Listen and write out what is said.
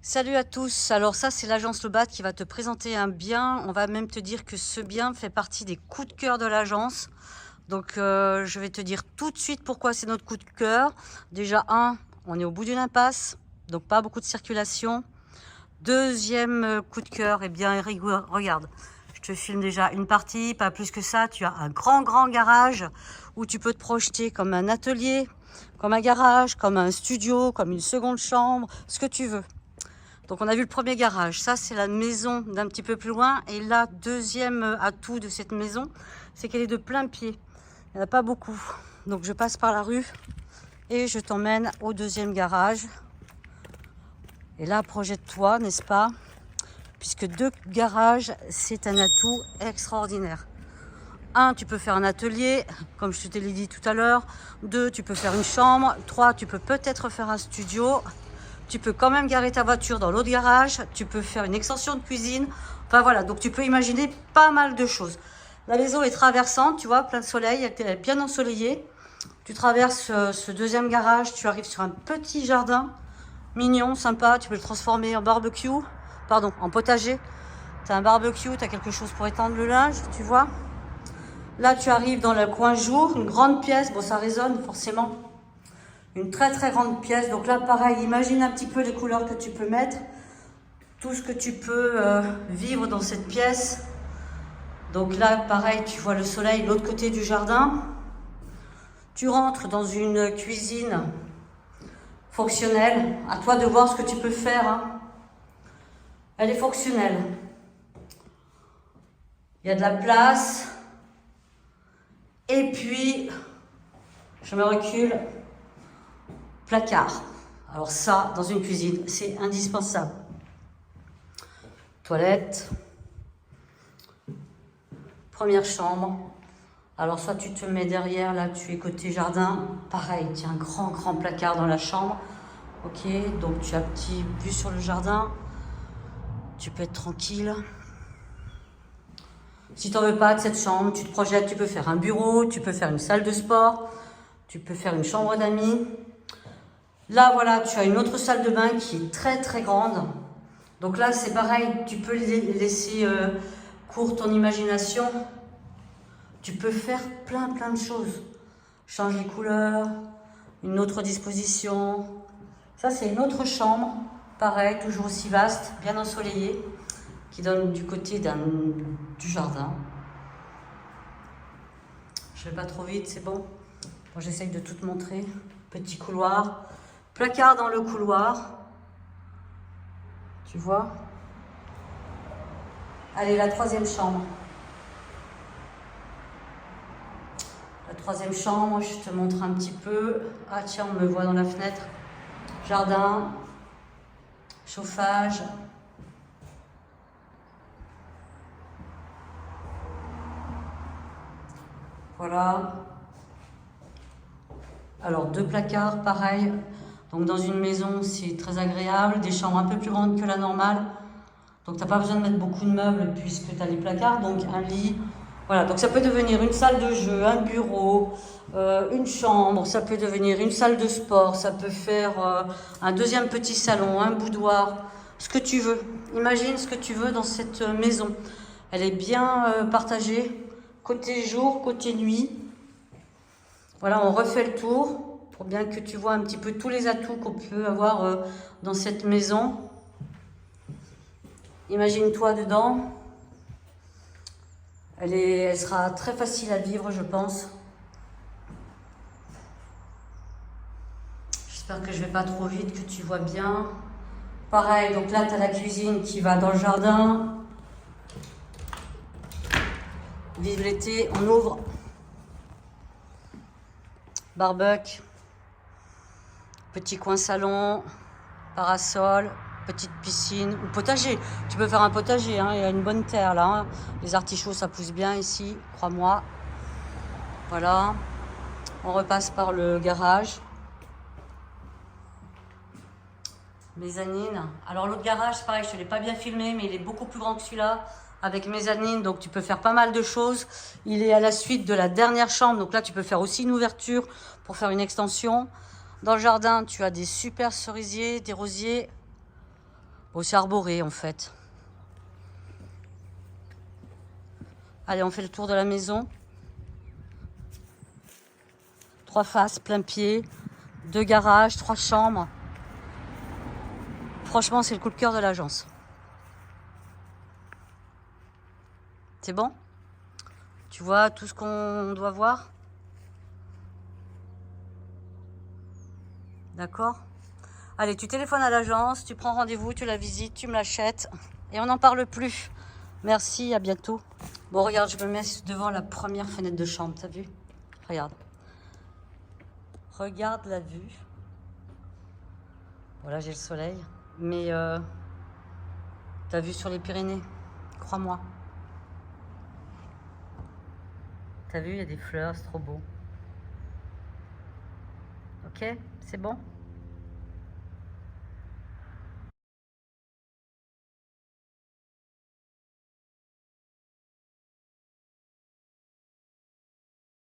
Salut à tous, alors ça c'est l'agence Lobat qui va te présenter un bien, on va même te dire que ce bien fait partie des coups de cœur de l'agence. Donc je vais te dire tout de suite pourquoi c'est notre coup de cœur. Déjà on est au bout d'une impasse, donc pas beaucoup de circulation. Deuxième coup de cœur, eh bien regarde, je te filme déjà une partie, pas plus que ça, tu as un grand garage où tu peux te projeter comme un atelier, comme un garage, comme un studio, comme une seconde chambre, ce que tu veux. Donc on a vu le premier garage, ça c'est la maison d'un petit peu plus loin. Et là, deuxième atout de cette maison, c'est qu'elle est de plein pied. Il n'y en a pas beaucoup. Donc je passe par la rue et je t'emmène au deuxième garage. Et là, projette-toi, n'est-ce pas? Puisque deux garages, c'est un atout extraordinaire. Un, tu peux faire un atelier, comme je te l'ai dit tout à l'heure. Deux, tu peux faire une chambre. Trois, tu peux peut-être faire un studio. Tu peux quand même garer ta voiture dans l'autre garage. Tu peux faire une extension de cuisine. Enfin voilà, donc tu peux imaginer pas mal de choses. La maison est traversante, tu vois, plein de soleil, elle est bien ensoleillée. Tu traverses ce deuxième garage, tu arrives sur un petit jardin mignon, sympa. Tu peux le transformer en barbecue, pardon, en potager. Tu as un barbecue, tu as quelque chose pour étendre le linge, tu vois. Là, tu arrives dans le coin jour, une grande pièce. Bon, ça résonne forcément. Une très grande pièce. Donc là, pareil, imagine un petit peu les couleurs que tu peux mettre. Tout ce que tu peux vivre dans cette pièce. Donc là, pareil, tu vois le soleil de l'autre côté du jardin. Tu rentres dans une cuisine fonctionnelle. À toi de voir ce que tu peux faire, hein. Elle est fonctionnelle. Il y a de la place. Et puis, je me recule. Placard. Alors ça, dans une cuisine, c'est indispensable. Toilette. Première chambre. Alors soit tu te mets derrière, là tu es côté jardin. Pareil, tu as un grand placard dans la chambre. Ok, donc tu as un petit vue sur le jardin. Tu peux être tranquille. Si tu n'en veux pas de cette chambre, tu te projettes, tu peux faire un bureau, tu peux faire une salle de sport, tu peux faire une chambre d'amis. Là, voilà, tu as une autre salle de bain qui est très grande. Donc là, c'est pareil, tu peux laisser court ton imagination. Tu peux faire plein de choses. Change les couleurs, une autre disposition. Ça, c'est une autre chambre, pareil, toujours aussi vaste, bien ensoleillée, qui donne du côté du jardin. Je vais pas trop vite, c'est bon? Bon, j'essaye de tout te montrer. Petit couloir. Placard dans le couloir. Tu vois? Allez, la troisième chambre. La troisième chambre, je te montre un petit peu. Ah tiens, on me voit dans la fenêtre. Jardin. Chauffage. Voilà. Alors, deux placards, pareil. Donc dans une maison, c'est très agréable. Des chambres un peu plus grandes que la normale. Donc tu n'as pas besoin de mettre beaucoup de meubles puisque tu as les placards. Donc un lit. Voilà, donc ça peut devenir une salle de jeu, un bureau, une chambre. Ça peut devenir une salle de sport. Ça peut faire un deuxième petit salon, un boudoir. Ce que tu veux. Imagine ce que tu veux dans cette maison. Elle est bien partagée. Côté jour, côté nuit. Voilà, on refait le tour. Pour bien que tu vois un petit peu tous les atouts qu'on peut avoir dans cette maison. Imagine-toi dedans. Elle sera très facile à vivre, je pense. J'espère que je ne vais pas trop vite, que tu vois bien. Pareil, donc là, tu as la cuisine qui va dans le jardin. Vive l'été, on ouvre. Barbecue. Petit coin salon, parasol, petite piscine ou potager. Tu peux faire un potager, hein, il y a une bonne terre là. Hein. Les artichauts, ça pousse bien ici, crois-moi. Voilà. On repasse par le garage. Mezzanine. Alors l'autre garage, c'est pareil, je ne l'ai pas bien filmé, mais il est beaucoup plus grand que celui-là. Avec mezzanine, donc tu peux faire pas mal de choses. Il est à la suite de la dernière chambre, donc là tu peux faire aussi une ouverture pour faire une extension. Dans le jardin, tu as des super cerisiers, des rosiers. Bon, c'est arboré en fait. Allez, on fait le tour de la maison. 3 faces, plein pied, 2 garages, 3 chambres. Franchement, c'est le coup de cœur de l'agence. C'est bon? Tu vois tout ce qu'on doit voir? D'accord? Allez, tu téléphones à l'agence, tu prends rendez-vous, tu la visites, tu me l'achètes et on n'en parle plus. Merci, à bientôt. Bon, regarde, je me mets devant la première fenêtre de chambre, t'as vu? Regarde. Regarde la vue. Voilà, j'ai le soleil. Mais t'as vu sur les Pyrénées, crois-moi. T'as vu, il y a des fleurs, c'est trop beau. Ok, c'est bon?